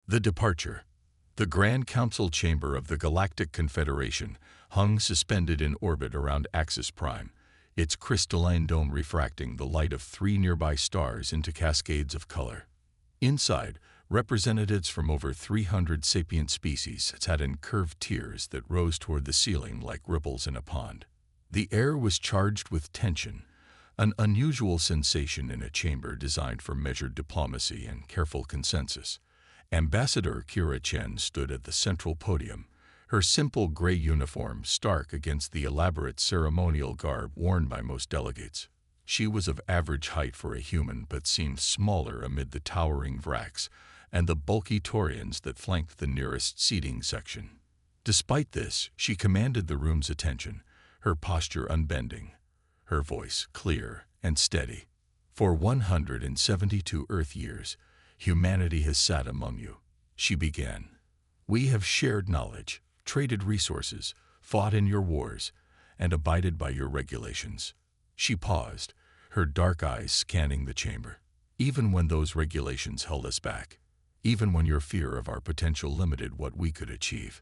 The departure. The Grand Council chamber of the Galactic Confederation hung suspended in orbit around Axis Prime, its crystalline dome refracting the light of 3 nearby stars into cascades of color. Inside, representatives from over 300 sapient species sat in curved tiers that rose toward the ceiling like ripples in a pond. The air was charged with tension, an unusual sensation in a chamber designed for measured diplomacy and careful consensus. Ambassador Kira Chen stood at the central podium, her simple gray uniform stark against the elaborate ceremonial garb worn by most delegates. She was of average height for a human but seemed smaller amid the towering Vracs and the bulky Taurians that flanked the nearest seating section. Despite this, she commanded the room's attention, her posture unbending, her voice clear and steady. For 172 Earth years, humanity has sat among you, she began. We have shared knowledge, traded resources, fought in your wars, and abided by your regulations. She paused, her dark eyes scanning the chamber. Even when those regulations held us back, even when your fear of our potential limited what we could achieve.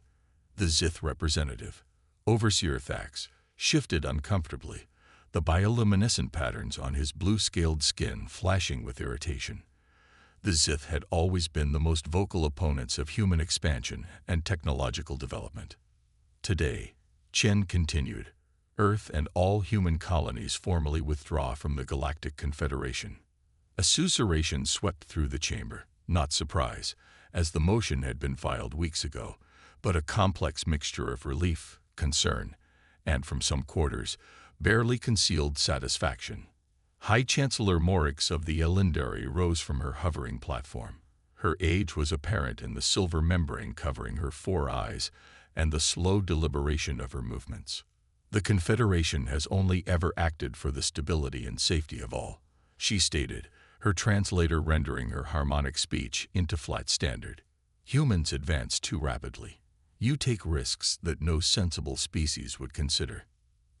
The Zith representative, Overseer Thax, shifted uncomfortably, the bioluminescent patterns on his blue-scaled skin flashing with irritation. The Zith had always been the most vocal opponents of human expansion and technological development. Today, Chen continued, Earth and all human colonies formally withdraw from the Galactic Confederation. A susurration swept through the chamber, not surprise, as the motion had been filed weeks ago, but a complex mixture of relief, concern, and from some quarters, barely concealed satisfaction. High Chancellor Morix of the Elendari rose from her hovering platform. Her age was apparent in the silver membrane covering her 4 eyes and the slow deliberation of her movements. The Confederation has only ever acted for the stability and safety of all, she stated, her translator rendering her harmonic speech into flat standard. Humans advance too rapidly. You take risks that no sensible species would consider.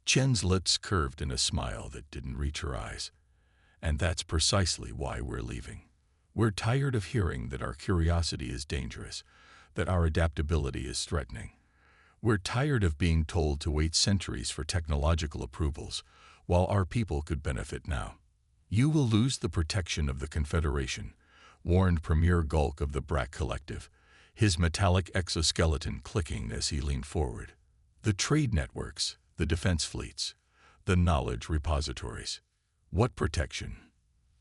Chen's lips curved in a smile that didn't reach her eyes. And that's precisely why we're leaving. We're tired of hearing that our curiosity is dangerous, that our adaptability is threatening. We're tired of being told to wait centuries for technological approvals, while our people could benefit now. You will lose the protection of the Confederation, warned Premier Gulk of the Brack Collective, his metallic exoskeleton clicking as he leaned forward. The trade networks, the defense fleets, the knowledge repositories. What protection?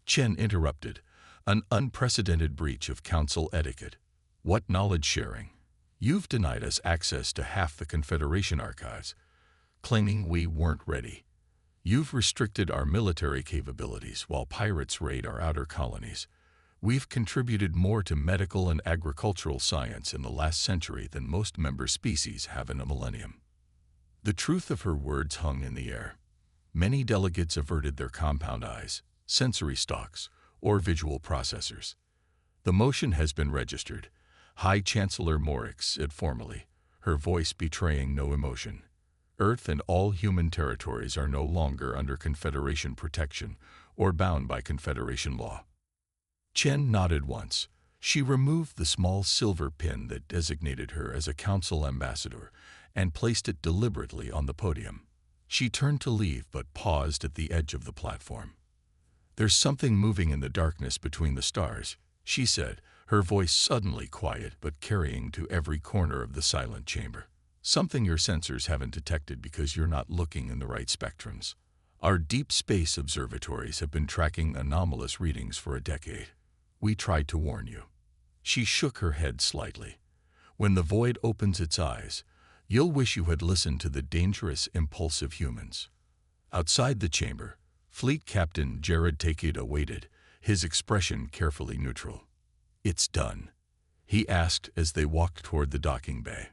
Chen interrupted, an unprecedented breach of council etiquette. What knowledge sharing? You've denied us access to half the Confederation archives, claiming we weren't ready. You've restricted our military capabilities while pirates raid our outer colonies. We've contributed more to medical and agricultural science in the last century than most member species have in a millennium. The truth of her words hung in the air. Many delegates averted their compound eyes, sensory stalks, or visual processors. The motion has been registered, High Chancellor Morix said formally, her voice betraying no emotion. Earth and all human territories are no longer under Confederation protection or bound by Confederation law. Chen nodded once. She removed the small silver pin that designated her as a council ambassador and placed it deliberately on the podium. She turned to leave but paused at the edge of the platform. There's something moving in the darkness between the stars, she said, her voice suddenly quiet but carrying to every corner of the silent chamber. Something your sensors haven't detected because you're not looking in the right spectrums. Our deep space observatories have been tracking anomalous readings for a decade. We tried to warn you. She shook her head slightly. When the void opens its eyes, you'll wish you had listened to the dangerous, impulsive humans. Outside the chamber, Fleet Captain Jared Takeda waited, his expression carefully neutral. It's done, he asked as they walked toward the docking bay.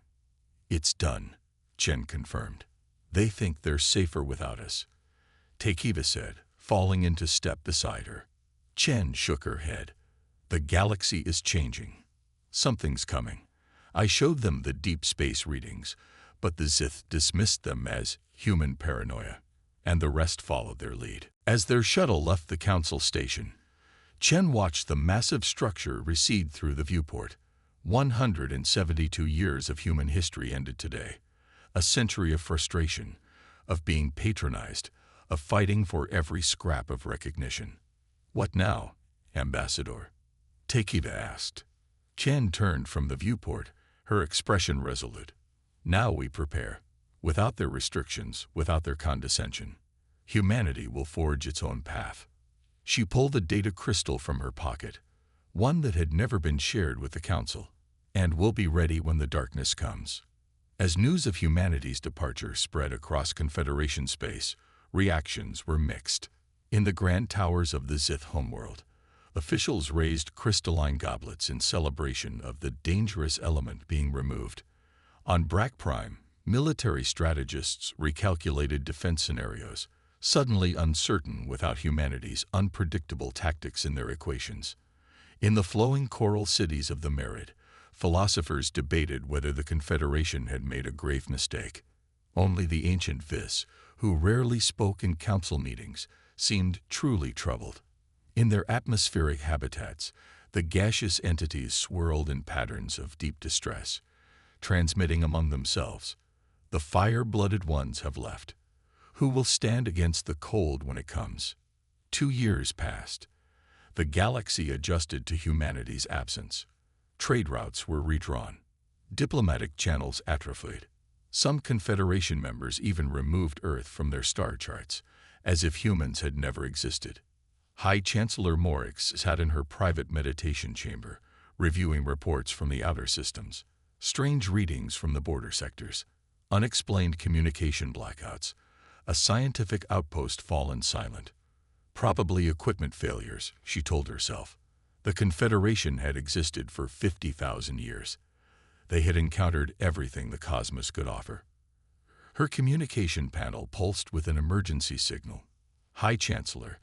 It's done, Chen confirmed. They think they're safer without us, Takeda said, falling into step beside her. Chen shook her head. The galaxy is changing. Something's coming. I showed them the deep space readings, but the Zith dismissed them as human paranoia, and the rest followed their lead. As their shuttle left the council station, Chen watched the massive structure recede through the viewport. 172 years of human history ended today. A century of frustration, of being patronized, of fighting for every scrap of recognition. What now, Ambassador? Takeda asked. Chen turned from the viewport, her expression resolute. Now we prepare. Without their restrictions, without their condescension, humanity will forge its own path. She pulled a data crystal from her pocket, one that had never been shared with the Council, and will be ready when the darkness comes. As news of humanity's departure spread across Confederation space, reactions were mixed. In the grand towers of the Zith homeworld, officials raised crystalline goblets in celebration of the dangerous element being removed. On Brack Prime, military strategists recalculated defense scenarios, suddenly uncertain without humanity's unpredictable tactics in their equations. In the flowing coral cities of the Merid, philosophers debated whether the Confederation had made a grave mistake. Only the ancient Vis, who rarely spoke in council meetings, seemed truly troubled. In their atmospheric habitats, the gaseous entities swirled in patterns of deep distress, transmitting among themselves. The fire-blooded ones have left. Who will stand against the cold when it comes? 2 years passed. The galaxy adjusted to humanity's absence. Trade routes were redrawn. Diplomatic channels atrophied. Some Confederation members even removed Earth from their star charts, as if humans had never existed. High Chancellor Morix sat in her private meditation chamber, reviewing reports from the outer systems. Strange readings from the border sectors. Unexplained communication blackouts. A scientific outpost fallen silent. Probably equipment failures, she told herself. The Confederation had existed for 50,000 years. They had encountered everything the cosmos could offer. Her communication panel pulsed with an emergency signal. High Chancellor,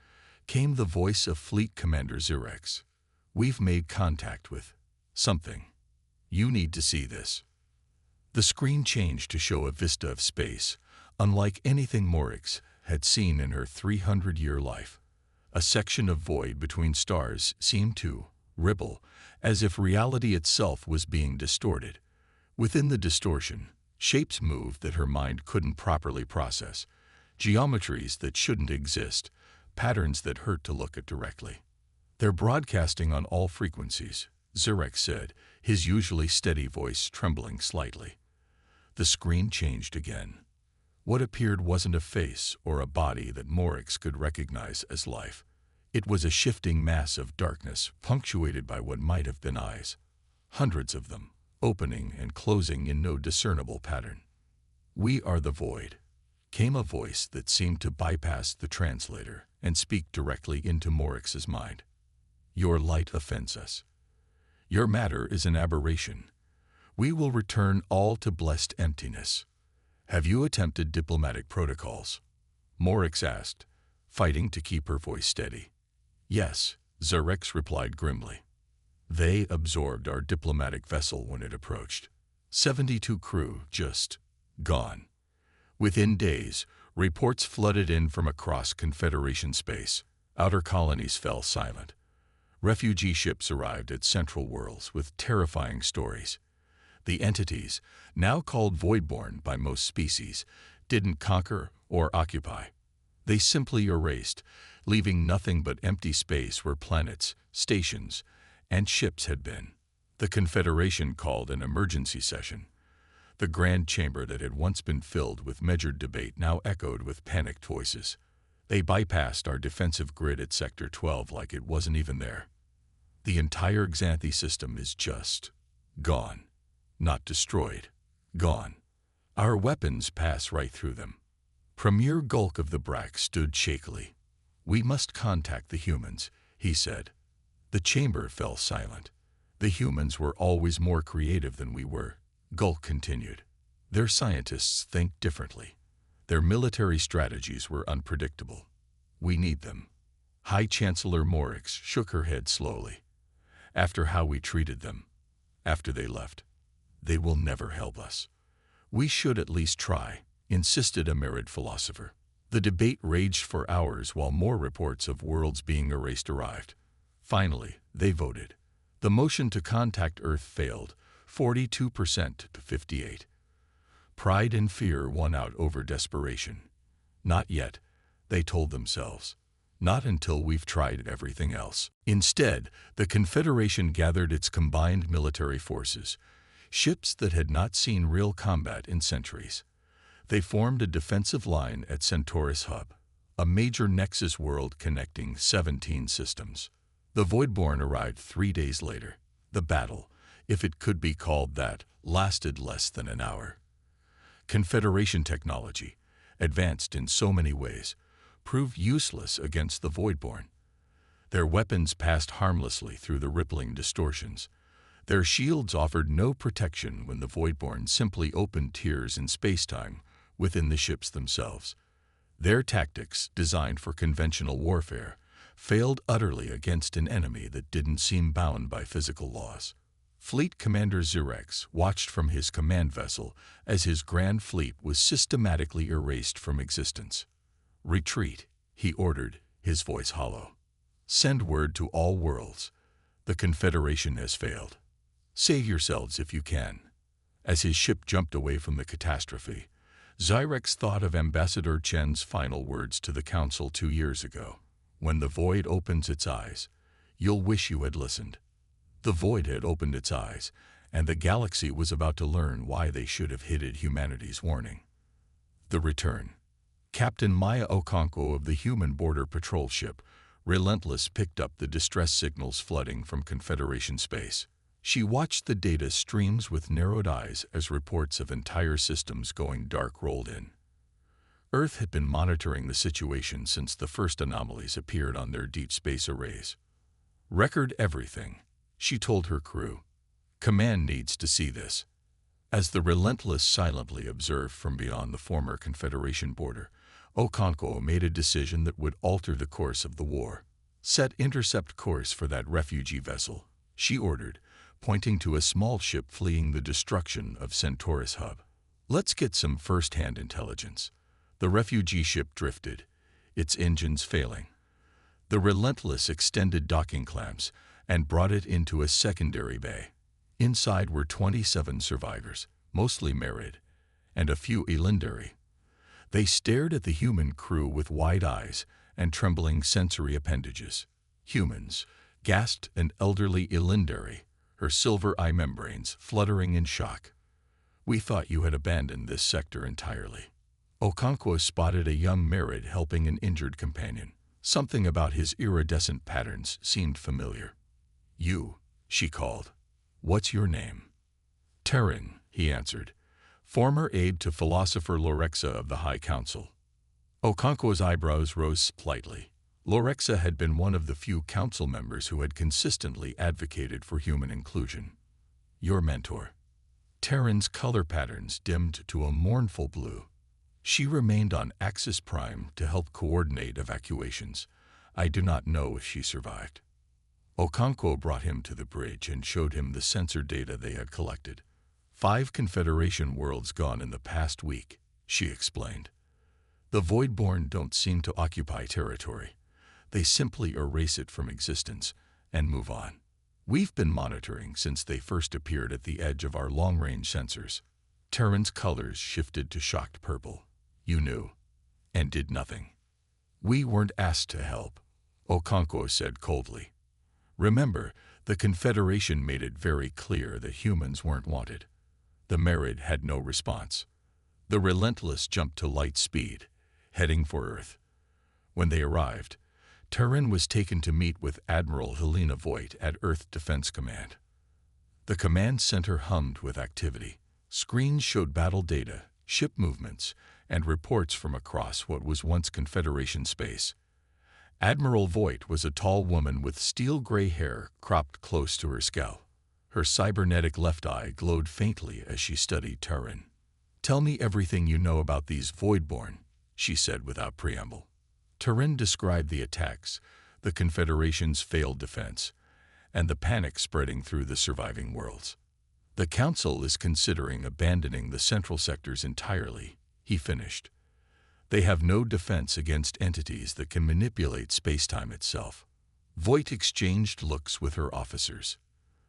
came the voice of Fleet Commander Zirex. We've made contact with something. You need to see this. The screen changed to show a vista of space, unlike anything Morix had seen in her 300-year life. A section of void between stars seemed to ripple, as if reality itself was being distorted. Within the distortion, shapes moved that her mind couldn't properly process, geometries that shouldn't exist, patterns that hurt to look at directly. They're broadcasting on all frequencies, Zirex said, his usually steady voice trembling slightly. The screen changed again. What appeared wasn't a face or a body that Morix could recognize as life. It was a shifting mass of darkness punctuated by what might have been eyes. Hundreds of them, opening and closing in no discernible pattern. We are the void, came a voice that seemed to bypass the translator and speak directly into Morix's mind. Your light offends us. Your matter is an aberration. We will return all to blessed emptiness. Have you attempted diplomatic protocols? Morix asked, fighting to keep her voice steady. Yes, Zirex replied grimly. They absorbed our diplomatic vessel when it approached. 72 crew just gone. Within days, reports flooded in from across Confederation space. Outer colonies fell silent. Refugee ships arrived at central worlds with terrifying stories. The entities, now called voidborn by most species, didn't conquer or occupy. They simply erased, leaving nothing but empty space where planets, stations, and ships had been. The Confederation called an emergency session. The grand chamber that had once been filled with measured debate now echoed with panicked voices. They bypassed our defensive grid at Sector 12 like it wasn't even there. The entire Xanthi system is just gone. Not destroyed. Gone. Our weapons pass right through them. Premier Gulk of the Brack stood shakily. We must contact the humans, he said. The chamber fell silent. The humans were always more creative than we were, Gulk continued. Their scientists think differently. Their military strategies were unpredictable. We need them. High Chancellor Morix shook her head slowly. After how we treated them, after they left, they will never help us. We should at least try, insisted a Merid philosopher. The debate raged for hours while more reports of worlds being erased arrived. Finally, they voted. The motion to contact Earth failed, 42% to 58%. Pride and fear won out over desperation. Not yet, they told themselves. Not until we've tried everything else. Instead, the Confederation gathered its combined military forces, ships that had not seen real combat in centuries. They formed a defensive line at Centaurus Hub, a major nexus world connecting 17 systems. The Voidborn arrived 3 days later. The battle, if it could be called that, lasted less than an hour. Confederation technology, advanced in so many ways, proved useless against the Voidborn. Their weapons passed harmlessly through the rippling distortions. Their shields offered no protection when the Voidborn simply opened tears in spacetime within the ships themselves. Their tactics, designed for conventional warfare, failed utterly against an enemy that didn't seem bound by physical laws. Fleet Commander Xerex watched from his command vessel as his grand fleet was systematically erased from existence. "Retreat," he ordered, his voice hollow. "Send word to all worlds. The Confederation has failed. Save yourselves if you can." As his ship jumped away from the catastrophe, Xerex thought of Ambassador Chen's final words to the Council 2 years ago. "When the void opens its eyes, you'll wish you had listened." The void had opened its eyes, and the galaxy was about to learn why they should have heeded humanity's warning. The return. Captain Maya Okonkwo of the human border patrol ship, Relentless, picked up the distress signals flooding from Confederation space. She watched the data streams with narrowed eyes as reports of entire systems going dark rolled in. Earth had been monitoring the situation since the first anomalies appeared on their deep space arrays. "Record everything," she told her crew. "Command needs to see this." As the Relentless silently observed from beyond the former Confederation border, Okonkwo made a decision that would alter the course of the war. "Set intercept course for that refugee vessel," she ordered, pointing to a small ship fleeing the destruction of Centaurus Hub. "Let's get some first-hand intelligence." The refugee ship drifted, its engines failing. The Relentless extended docking clamps and brought it into a secondary bay. Inside were 27 survivors, mostly married, and a few Elendari. They stared at the human crew with wide eyes and trembling sensory appendages. "Humans," gasped an elderly Elendari, her silver eye membranes fluttering in shock. "We thought you had abandoned this sector entirely." Okonkwo spotted a young Merid helping an injured companion. Something about his iridescent patterns seemed familiar. "You," she called. "What's your name?" "Terran," he answered, former aide to philosopher Lorexa of the High Council. Okonkwo's eyebrows rose slightly. Lorexa had been one of the few council members who had consistently advocated for human inclusion. "Your mentor." Terran's color patterns dimmed to a mournful blue. "She remained on Axis Prime to help coordinate evacuations. I do not know if she survived." Okonkwo brought him to the bridge and showed him the sensor data they had collected. 5 Confederation worlds gone in the past week, she explained. "The Voidborn don't seem to occupy territory. They simply erase it from existence and move on. We've been monitoring since they first appeared at the edge of our long-range sensors." Terran's colors shifted to shocked purple. "You knew, and did nothing." "We weren't asked to help," Okonkwo said coldly. "Remember, the Confederation made it very clear that humans weren't wanted." The Merid had no response. The Relentless jumped to light speed, heading for Earth. When they arrived, Terran was taken to meet with Admiral Helena Voigt at Earth Defense Command. The command center hummed with activity. Screens showed battle data, ship movements, and reports from across what was once Confederation space. Admiral Voigt was a tall woman with steel-gray hair cropped close to her scalp. Her cybernetic left eye glowed faintly as she studied Terran. "Tell me everything you know about these Voidborn," she said without preamble. Terran described the attacks, the Confederation's failed defense, and the panic spreading through the surviving worlds. "The Council is considering abandoning the central sectors entirely," he finished. "They have no defense against entities that can manipulate spacetime itself." Voigt exchanged looks with her officers.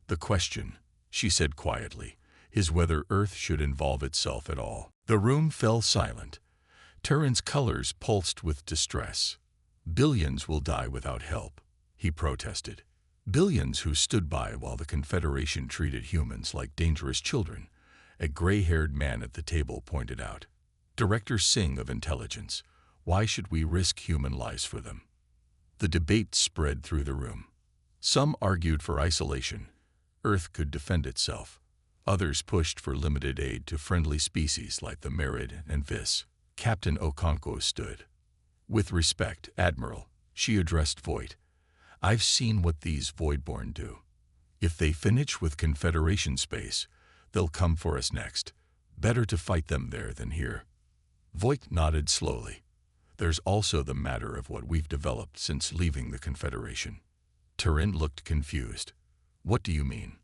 The question, she said quietly, is whether Earth should involve itself at all. The room fell silent. Terran's colors pulsed with distress. Billions will die without help, he protested. Billions who stood by while the Confederation treated humans like dangerous children, a gray-haired man at the table pointed out. Director Singh of Intelligence, why should we risk human lives for them? The debate spread through the room. Some argued for isolation. Earth could defend itself. Others pushed for limited aid to friendly species like the Merid and Vis. Captain Okonkwo stood. With respect, Admiral, she addressed Voight. I've seen what these Voidborn do. If they finish with Confederation space, they'll come for us next. Better to fight them there than here. Voight nodded slowly. There's also the matter of what we've developed since leaving the Confederation. Terran looked confused. What do you mean?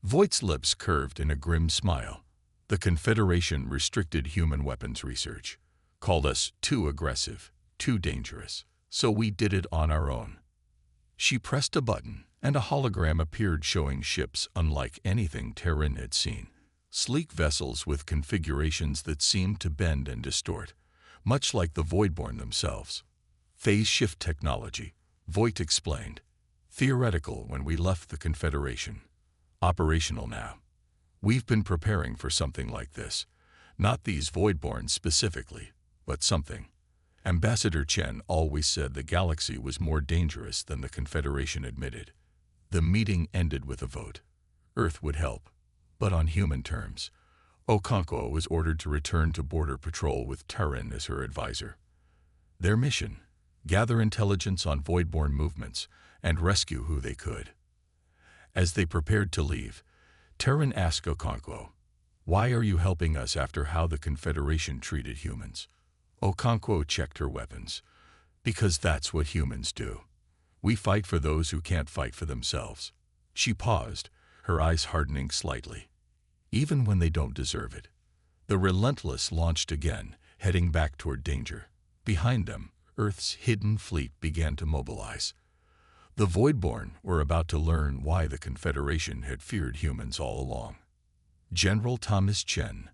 Voight's lips curved in a grim smile. The Confederation restricted human weapons research, called us too aggressive, too dangerous, so we did it on our own. She pressed a button, and a hologram appeared showing ships unlike anything Terran had seen. Sleek vessels with configurations that seemed to bend and distort, much like the Voidborn themselves. Phase shift technology, Voight explained. Theoretical when we left the Confederation. Operational now. We've been preparing for something like this. Not these Voidborn specifically, but something. Ambassador Chen always said the galaxy was more dangerous than the Confederation admitted. The meeting ended with a vote. Earth would help, but on human terms. Okonkwo was ordered to return to Border Patrol with Terran as her advisor. Their mission, gather intelligence on Voidborn movements and rescue who they could. As they prepared to leave, Terran asked Okonkwo, "Why are you helping us after how the Confederation treated humans?" Okonkwo checked her weapons. "Because that's what humans do. We fight for those who can't fight for themselves." She paused, her eyes hardening slightly. Even when they don't deserve it. The Relentless launched again, heading back toward danger. Behind them, Earth's hidden fleet began to mobilize. The Voidborn were about to learn why the Confederation had feared humans all along. General Thomas Chen,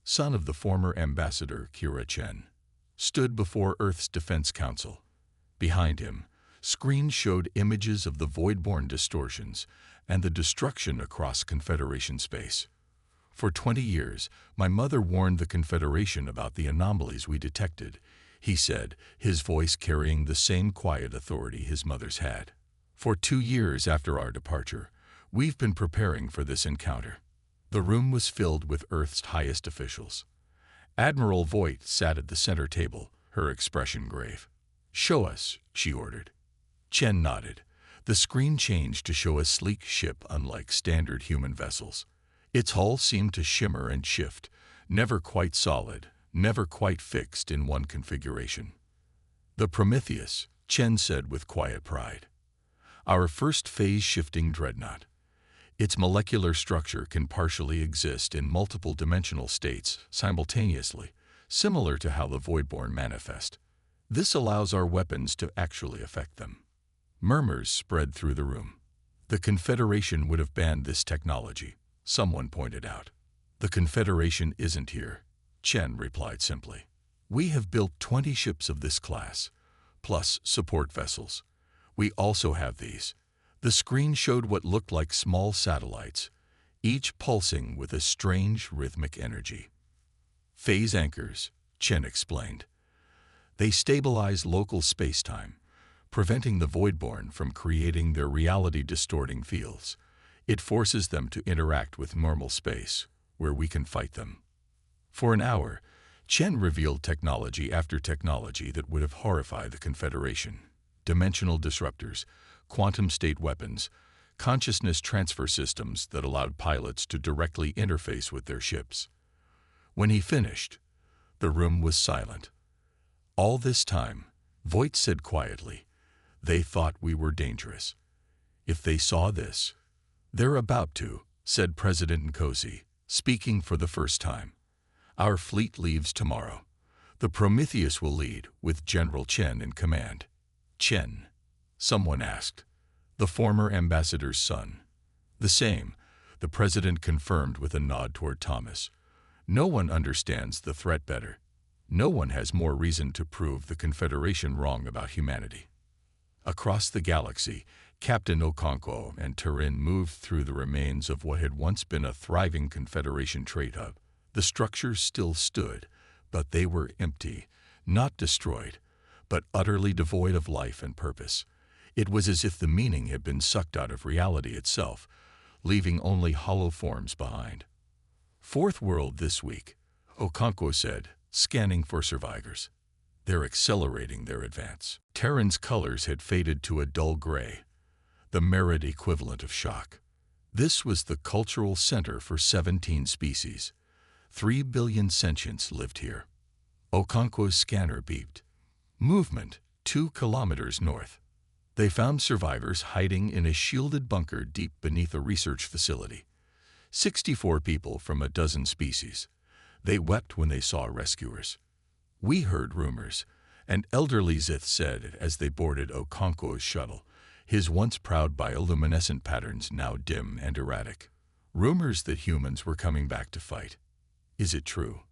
son of the former Ambassador Kira Chen, stood before Earth's Defense Council. Behind him, screens showed images of the Voidborn distortions and the destruction across Confederation space. For 20 years, my mother warned the Confederation about the anomalies we detected, he said, his voice carrying the same quiet authority his mother's had. For 2 years after our departure, we've been preparing for this encounter. The room was filled with Earth's highest officials. Admiral Voight sat at the center table, her expression grave. "Show us," she ordered. Chen nodded. The screen changed to show a sleek ship unlike standard human vessels. Its hull seemed to shimmer and shift, never quite solid, never quite fixed in one configuration. "The Prometheus," Chen said with quiet pride. "Our first phase-shifting dreadnought. Its molecular structure can partially exist in multiple dimensional states simultaneously, similar to how the Voidborn manifest. This allows our weapons to actually affect them." Murmurs spread through the room. The Confederation would have banned this technology, someone pointed out. "The Confederation isn't here," Chen replied simply. "We have built 20 ships of this class, plus support vessels. We also have these." The screen showed what looked like small satellites, each pulsing with a strange rhythmic energy. "Phase anchors," Chen explained. "They stabilize local space-time, preventing the Voidborn from creating their reality-distorting fields. It forces them to interact with normal space, where we can fight them." For an hour, Chen revealed technology after technology that would have horrified the Confederation. Dimensional disruptors, quantum state weapons, consciousness transfer systems that allowed pilots to directly interface with their ships. When he finished, the room was silent. "All this time," Voight said quietly, "they thought we were dangerous. If they saw this—" "They're about to," said President Nkosi, speaking for the first time. "Our fleet leaves tomorrow. The Prometheus will lead, with General Chen in command." "Chen?" someone asked. "The former ambassador's son." The same, the president confirmed with a nod toward Thomas. No one understands the threat better. No one has more reason to prove the Confederation wrong about humanity. Across the galaxy, Captain Okonkwo and Turin moved through the remains of what had once been a thriving Confederation trade hub. The structures still stood, but they were empty, not destroyed, but utterly devoid of life and purpose. It was as if the meaning had been sucked out of reality itself, leaving only hollow forms behind. Fourth World this week, Okonkwo said, scanning for survivors. They're accelerating their advance. Terran's colors had faded to a dull gray, the merid equivalent of shock. This was the cultural center for 17 species. 3 billion sentients lived here. Okonkwo's scanner beeped. Movement, 2 kilometers north. They found survivors hiding in a shielded bunker deep beneath a research facility. 64 people from a dozen species. They wept when they saw rescuers. We heard rumors, an elderly Zith said as they boarded Okonkwo's shuttle, his once proud bioluminescent patterns now dim and erratic. Rumors that humans were coming back to fight. Is it true?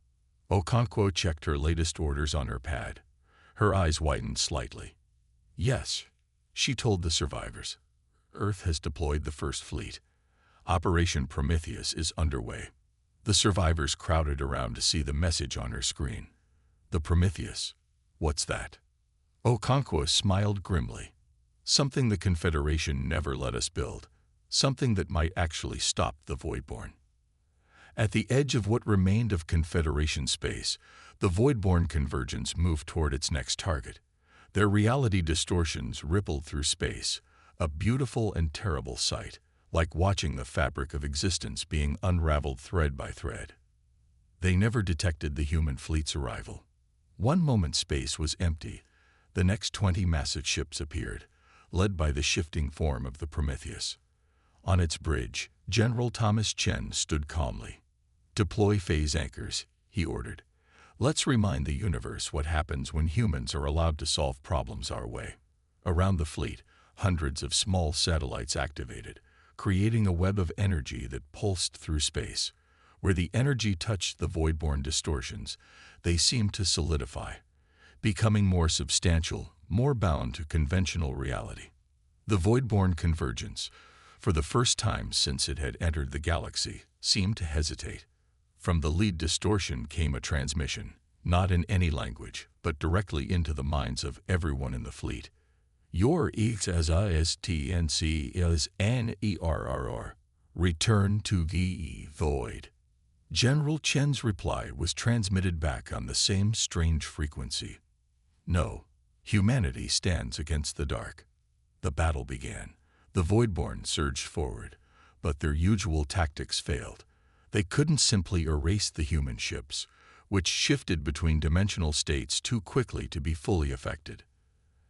Okonkwo checked her latest orders on her pad. Her eyes widened slightly. Yes, she told the survivors. Earth has deployed the first fleet. Operation Prometheus is underway. The survivors crowded around to see the message on her screen. The Prometheus. What's that? Okonkwo smiled grimly. Something the Confederation never let us build. Something that might actually stop the Voidborn. At the edge of what remained of Confederation space, the Voidborn convergence moved toward its next target. Their reality distortions rippled through space, a beautiful and terrible sight, like watching the fabric of existence being unraveled thread by thread. They never detected the human fleet's arrival. One moment space was empty, the next 20 massive ships appeared, led by the shifting form of the Prometheus. On its bridge, General Thomas Chen stood calmly. Deploy phase anchors, he ordered. Let's remind the universe what happens when humans are allowed to solve problems our way. Around the fleet, hundreds of small satellites activated, creating a web of energy that pulsed through space. Where the energy touched the voidborn distortions, they seemed to solidify, becoming more substantial, more bound to conventional reality. The voidborn convergence, for the first time since it had entered the galaxy, seemed to hesitate. From the lead distortion came a transmission, not in any language, but directly into the minds of everyone in the fleet. Your existence is NERR. Return to the void. General Chen's reply was transmitted back on the same strange frequency. No, humanity stands against the dark. The battle began. The Voidborn surged forward, but their usual tactics failed. They couldn't simply erase the human ships, which shifted between dimensional states too quickly to be fully affected.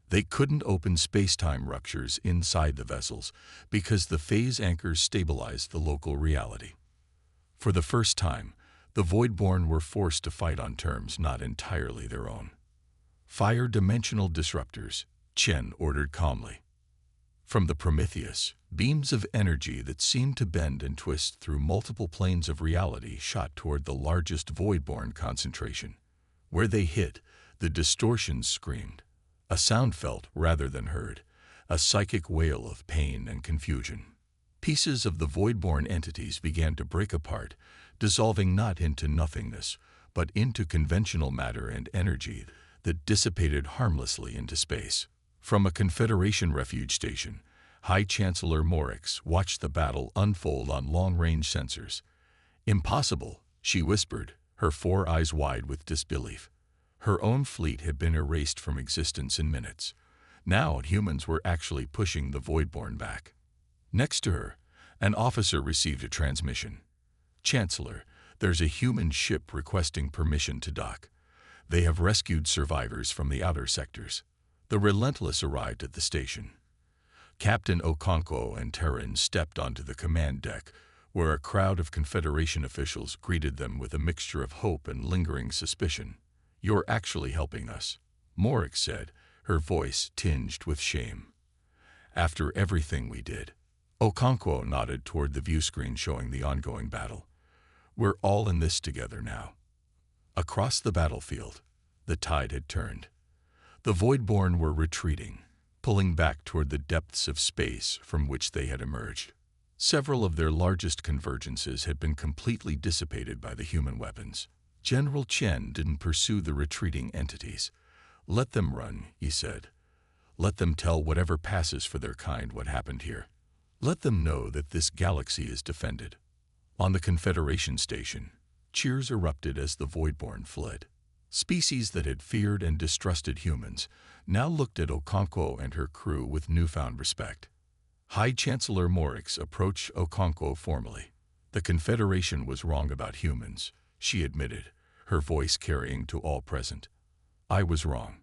They couldn't open space-time ruptures inside the vessels because the phase anchors stabilized the local reality. For the first time, the Voidborn were forced to fight on terms not entirely their own. Fire dimensional disruptors, Chen ordered calmly. From the Prometheus, beams of energy that seemed to bend and twist through multiple planes of reality shot toward the largest Voidborn concentration. Where they hit, the distortions screamed. A sound felt rather than heard, a psychic wail of pain and confusion. Pieces of the Voidborn entities began to break apart, dissolving not into nothingness, but into conventional matter and energy that dissipated harmlessly into space. From a Confederation refuge station, High Chancellor Morix watched the battle unfold on long-range sensors. Impossible, she whispered, her 4 eyes wide with disbelief. Her own fleet had been erased from existence in minutes. Now humans were actually pushing the Voidborn back. Next to her, an officer received a transmission. Chancellor, there's a human ship requesting permission to dock. They have rescued survivors from the outer sectors. The Relentless arrived at the station. Captain Okonkwo and Terran stepped onto the command deck, where a crowd of Confederation officials greeted them with a mixture of hope and lingering suspicion. You're actually helping us, Morix said, her voice tinged with shame. After everything we did. Okonkwo nodded toward the view screen showing the ongoing battle. We're all in this together now. Across the battlefield, the tide had turned. The Voidborn were retreating, pulling back toward the depths of space from which they had emerged. Several of their largest convergences had been completely dissipated by the human weapons. General Chen didn't pursue the retreating entities. Let them run, he said. Let them tell whatever passes for their kind what happened here. Let them know that this galaxy is defended. On the Confederation station, cheers erupted as the Voidborn fled. Species that had feared and distrusted humans now looked at Okonkwo and her crew with newfound respect. High Chancellor Morix approached Okonkwo formally. The Confederation was wrong about humans, she admitted, her voice carrying to all present. I was wrong.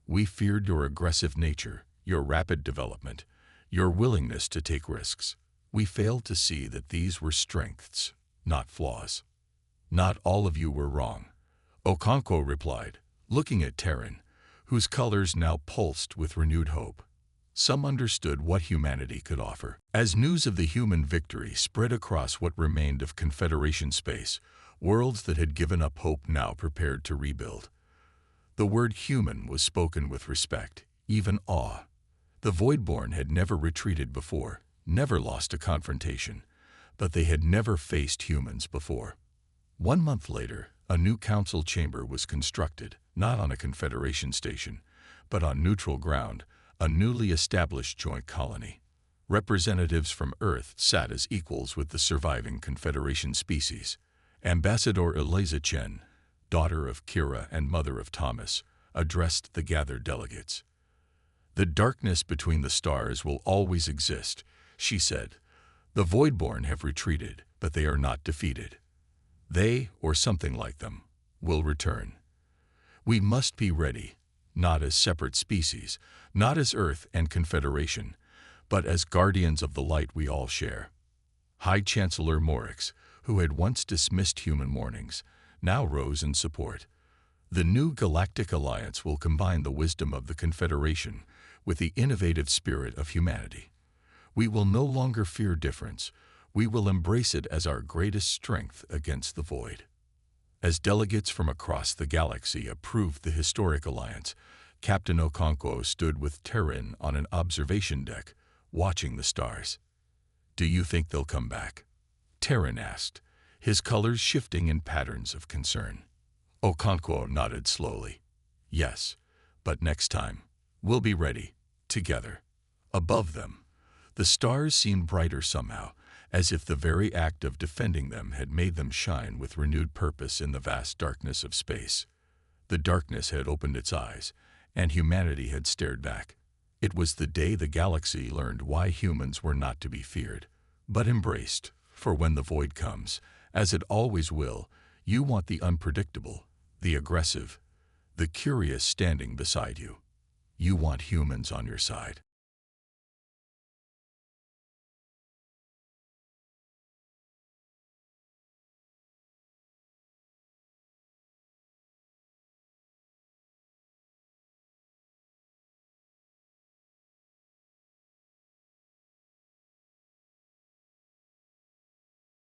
We feared your aggressive nature, your rapid development, your willingness to take risks. We failed to see that these were strengths, not flaws. Not all of you were wrong, Okonkwo replied, looking at Terran, whose colors now pulsed with renewed hope. Some understood what humanity could offer. As news of the human victory spread across what remained of Confederation space, worlds that had given up hope now prepared to rebuild. The word human was spoken with respect, even awe. The Voidborn had never retreated before, never lost a confrontation, but they had never faced humans before. 1 month later, a new council chamber was constructed, not on a Confederation station, but on neutral ground, a newly established joint colony. Representatives from Earth sat as equals with the surviving Confederation species. Ambassador Eliza Chen, daughter of Kira and mother of Thomas, addressed the gathered delegates. The darkness between the stars will always exist, she said. The Voidborn have retreated, but they are not defeated. They, or something like them, will return. We must be ready, not as separate species, not as Earth and Confederation, but as guardians of the light we all share. High Chancellor Morix, who had once dismissed human warnings, now rose in support. The new Galactic Alliance will combine the wisdom of the Confederation with the innovative spirit of humanity. We will no longer fear difference. We will embrace it as our greatest strength against the void. As delegates from across the galaxy approved the historic alliance, Captain Okonkwo stood with Terran on an observation deck, watching the stars. Do you think they'll come back? Terran asked, his colors shifting in patterns of concern. Okonkwo nodded slowly. Yes, but next time, we'll be ready, together. Above them, the stars seemed brighter somehow, as if the very act of defending them had made them shine with renewed purpose in the vast darkness of space. The darkness had opened its eyes, and humanity had stared back. It was the day the galaxy learned why humans were not to be feared, but embraced, for when the void comes, as it always will, you want the unpredictable, the aggressive, the curious standing beside you. You want humans on your side.